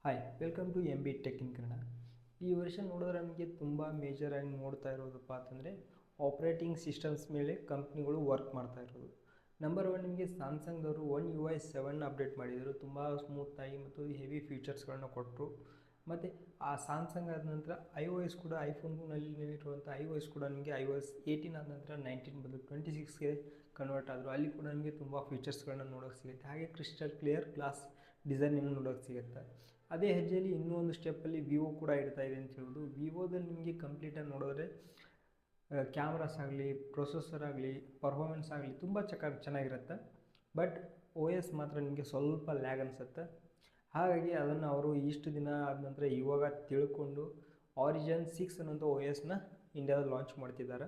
Hi welcome to M B Tech in Kannada. ಈ ವರ್ಷ ನೋಡಿದ್ರೆ ನಮಗೆ ತುಂಬ ಮೇಜರಾಗಿ ನೋಡ್ತಾ ಇರೋದಪ್ಪ ಅಂತಂದರೆ ಆಪ್ರೇಟಿಂಗ್ ಸಿಸ್ಟಮ್ಸ್ ಮೇಲೆ ಕಂಪ್ನಿಗಳು ವರ್ಕ್ ಮಾಡ್ತಾ ಇರೋದು. ನಂಬರ್ ಒನ್, ನಿಮಗೆ ಸ್ಯಾಮ್ಸಂಗ್ದವರು One UI 7 ಅಪ್ಡೇಟ್ ಮಾಡಿದರು. ತುಂಬ ಸ್ಮೂತಾಗಿ ಮತ್ತು ಹೆವಿ ಫೀಚರ್ಸ್ಗಳನ್ನ ಕೊಟ್ಟರು. ಮತ್ತು ಆ ಸ್ಯಾಮ್ಸಂಗ್ ಆದ ನಂತರ iOS ಕೂಡ ಐಫೋನ್ನಲ್ಲಿ ಇರುವಂಥ iOS ಕೂಡ ನಿಮಗೆ iOS 18 ಆದ ನಂತರ 19 ಬದಲು 26ಗೆ ಕನ್ವರ್ಟ್ ಆದರು. ಅಲ್ಲಿ ಕೂಡ ನಿಮಗೆ ತುಂಬ ಫೀಚರ್ಸ್ಗಳನ್ನ ನೋಡೋಕ್ಕೆ ಸಿಗುತ್ತೆ. ಹಾಗೆ ಕ್ರಿಸ್ಟಲ್ ಕ್ಲಿಯರ್ ಗ್ಲಾಸ್ ಡಿಸೈನ್ ನಿಮಗೆ ನೋಡೋಕ್ಕೆ ಸಿಗುತ್ತೆ. ಅದೇ ಹೆಜ್ಜೆಯಲ್ಲಿ ಇನ್ನೂ ಒಂದು ಸ್ಟೆಪ್ಪಲ್ಲಿ ವಿವೋ ಕೂಡ ಇಡ್ತಾ ಇದೆ ಅಂತ ಹೇಳ್ಬೋದು. ವಿವೋದಲ್ಲಿ ನಿಮಗೆ ಕಂಪ್ಲೀಟಾಗಿ ನೋಡಿದ್ರೆ ಕ್ಯಾಮ್ರಾಸ್ ಆಗಲಿ, ಪ್ರೊಸೆಸರ್ ಆಗಲಿ, ಪರ್ಫಾರ್ಮೆನ್ಸ್ ಆಗಲಿ ತುಂಬ ಚೆನ್ನಾಗಿರುತ್ತೆ. ಬಟ್ OS ಮಾತ್ರ ನಿಮಗೆ ಸ್ವಲ್ಪ ಲ್ಯಾಗ್ ಅನಿಸುತ್ತೆ. ಹಾಗಾಗಿ ಅದನ್ನು ಅವರು ಇಷ್ಟು ದಿನ ಆದ ನಂತರ ಇವಾಗ ತಿಳ್ಕೊಂಡು Origin 6 ಅನ್ನೋಂಥ OSನ ಇಂಡಿಯಾದಲ್ಲಿ ಲಾಂಚ್ ಮಾಡ್ತಿದ್ದಾರೆ.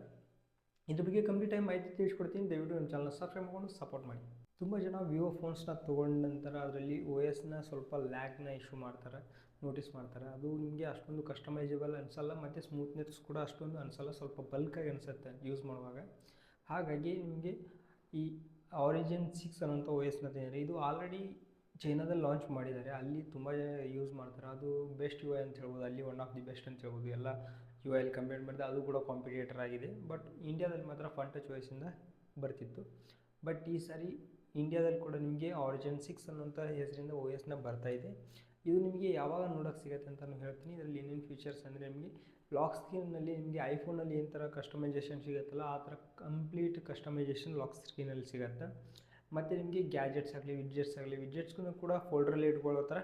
ಇದ್ರ ಬಗ್ಗೆ ಕಂಪ್ಲೀಟಾಗಿ ಮಾಹಿತಿ ತಿಳಿಸ್ಕೊಡ್ತೀನಿ. ದಯವಿಟ್ಟು ನಮ್ಮ ಚಾನಲ್ನ ಸಬ್ಸ್ಕ್ರೈಬ್ ಮಾಡ್ಕೊಂಡು ಸಪೋರ್ಟ್ ಮಾಡಿ. ತುಂಬ ಜನ ವಿವೋ ಫೋನ್ಸ್ನ ತೊಗೊಂಡ ನಂತರ ಅದರಲ್ಲಿ OSನ ಸ್ವಲ್ಪ ಲ್ಯಾಗ್ನ ಇಶ್ಯೂ ಮಾಡ್ತಾರೆ, ನೋಟಿಸ್ ಮಾಡ್ತಾರೆ. ಅದು ನಿಮಗೆ ಅಷ್ಟೊಂದು ಕಸ್ಟಮೈಸಬಲ್ ಅನಿಸಲ್ಲ ಮತ್ತು ಸ್ಮೂತ್ನೆಸ್ ಕೂಡ ಅಷ್ಟೊಂದು ಅನಿಸಲ್ಲ, ಸ್ವಲ್ಪ ಬಲ್ಕಾಗಿ ಅನಿಸುತ್ತೆ ಯೂಸ್ ಮಾಡುವಾಗ. ಹಾಗಾಗಿ ನಿಮಗೆ ಈ Origin 6 ಅನ್ನೋಂಥ OSನ ತಂದಿದ್ದಾರೆ. ಇದು ಆಲ್ರೆಡಿ ಚೈನಾದಲ್ಲಿ ಲಾಂಚ್ ಮಾಡಿದ್ದಾರೆ. ಅಲ್ಲಿ ತುಂಬ ಜನ ಯೂಸ್ ಮಾಡ್ತಾರೆ. ಅದು ಬೆಸ್ಟ್ UI ಅಂತ ಹೇಳ್ಬೋದು. ಅಲ್ಲಿ ಒನ್ ಆಫ್ ದಿ ಬೆಸ್ಟ್ ಅಂತ ಹೇಳ್ಬೋದು. ಎಲ್ಲ UI ಕಂಪೇರ್ ಮಾಡಿದ್ರೆ ಅದು ಕೂಡ ಕಾಂಪಿಟೇಟರ್ ಆಗಿದೆ. ಬಟ್ ಇಂಡಿಯಾದಲ್ಲಿ ಮಾತ್ರ ಫಂಟಚ್ OSಯಿಂದ ಬರ್ತಿತ್ತು. ಬಟ್ ಈ ಸಾರಿ ಇಂಡಿಯಾದಲ್ಲಿ ಕೂಡ ನಿಮಗೆ Origin 6 ಅನ್ನೋಂಥ ಹೆಸರಿಂದ OSನ ಬರ್ತಾಯಿದೆ. ಇದು ನಿಮಗೆ ಯಾವಾಗ ನೋಡೋಕ್ಕೆ ಸಿಗುತ್ತೆ ಅಂತಲೂ ಹೇಳ್ತೀನಿ. ಇದರಲ್ಲಿ ಏನೇನು ಫೀಚರ್ಸ್ ಅಂದರೆ ನಿಮಗೆ ಲಾಕ್ ಸ್ಕ್ರೀನ್ನಲ್ಲಿ ನಿಮಗೆ ಐಫೋನಲ್ಲಿ ಏನು ಥರ ಕಸ್ಟಮೈಸೇಷನ್ ಸಿಗುತ್ತಲ್ಲ ಆ ಥರ ಕಂಪ್ಲೀಟ್ ಕಸ್ಟಮೈಸೇಷನ್ ಲಾಕ್ ಸ್ಕ್ರೀನಲ್ಲಿ ಸಿಗುತ್ತೆ. ಮತ್ತು ನಿಮಗೆ ಗ್ಯಾಜೆಟ್ಸ್ ಆಗಲಿ, ವಿಡ್ಜೆಟ್ಸ್ಗೂ ಕೂಡ ಫೋಲ್ಡ್ರಲ್ಲಿ ಇಟ್ಕೊಳ್ಳೋ ಥರ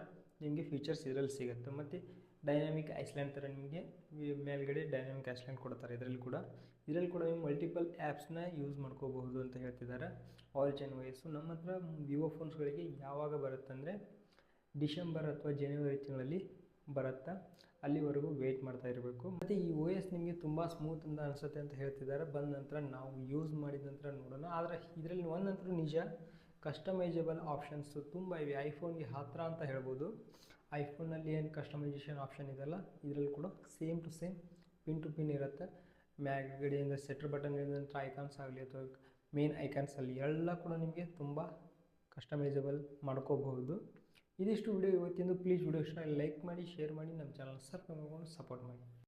ನಿಮಗೆ ಫೀಚರ್ಸ್ ಇದರಲ್ಲಿ ಸಿಗುತ್ತೆ. ಮತ್ತು ಡೈನಾಮಿಕ್ ಐಸ್ಲ್ಯಾಂಡ್ ಥರ ನಿಮಗೆ ಮೇಲ್ಗಡೆ ಡೈನಾಮಿಕ್ ಐಸ್ಲ್ಯಾಂಡ್ ಕೊಡ್ತಾರೆ. ಇದರಲ್ಲಿ ಕೂಡ ನೀವು ಮಲ್ಟಿಪಲ್ ಆ್ಯಪ್ಸ್ನ ಯೂಸ್ ಮಾಡ್ಕೋಬಹುದು ಅಂತ ಹೇಳ್ತಿದ್ದಾರೆ Origin OS. ನಮ್ಮ ಹತ್ರ ವಿವೋ ಫೋನ್ಸ್ಗಳಿಗೆ ಯಾವಾಗ ಬರುತ್ತೆ ಅಂದರೆ ಡಿಸೆಂಬರ್ ಅಥವಾ ಜನವರಿ ತಿಂಗಳಲ್ಲಿ ಬರುತ್ತಾ, ಅಲ್ಲಿವರೆಗೂ ವೆಯ್ಟ್ ಮಾಡ್ತಾ ಇರಬೇಕು. ಮತ್ತು ಈ OS ನಿಮಗೆ ತುಂಬ ಸ್ಮೂತ್ ಅಂತ ಅನಿಸುತ್ತೆ ಅಂತ ಹೇಳ್ತಿದ್ದಾರೆ. ಬಂದ ನಂತರ ನಾವು ಯೂಸ್ ಮಾಡಿದ ನಂತರ ನೋಡೋಣ. ಆದರೆ ಇದರಲ್ಲಿ ಒಂದಂತರೂ ನಿಜ, ಕಸ್ಟಮೈಸಬಲ್ ಆಪ್ಷನ್ಸು ತುಂಬ ಇವೆ. ಐಫೋನ್ಗೆ ಹತ್ತಿರ ಅಂತ ಹೇಳ್ಬೋದು. ಐಫೋನಲ್ಲಿ ಏನು ಕಸ್ಟಮೈಸೇಷನ್ ಆಪ್ಷನ್ ಇದೆಲ್ಲ ಇದರಲ್ಲಿ ಕೂಡ same to same pin to pin ಇರುತ್ತೆ. ಮ್ಯಾಗ್ಗಡೆಯಿಂದ ಸೆಟ್ರ್ ಬಟನ್ ಇರೋದಂಥ ಐಕಾನ್ಸ್ ಆಗಲಿ ಅಥವಾ ಮೇನ್ ಐಕಾನ್ಸಲ್ಲಿ ಎಲ್ಲ ಕೂಡ ನಿಮಗೆ ತುಂಬ ಕಸ್ಟಮೈಸಬಲ್ ಮಾಡ್ಕೋಬಹುದು. ಇದಿಷ್ಟು ವಿಡಿಯೋ ಇವತ್ತಿಂದು. ಪ್ಲೀಸ್ ವಿಡಿಯೋ ಇಷ್ಟ ಲೈಕ್ ಮಾಡಿ, ಶೇರ್ ಮಾಡಿ, ನಮ್ಮ ಚಾನಲ್ ಸಬ್ಸ್ಕ್ರೈಬ್ ಮಾಡ್ಕೊಂಡು ಸಪೋರ್ಟ್ ಮಾಡಿ.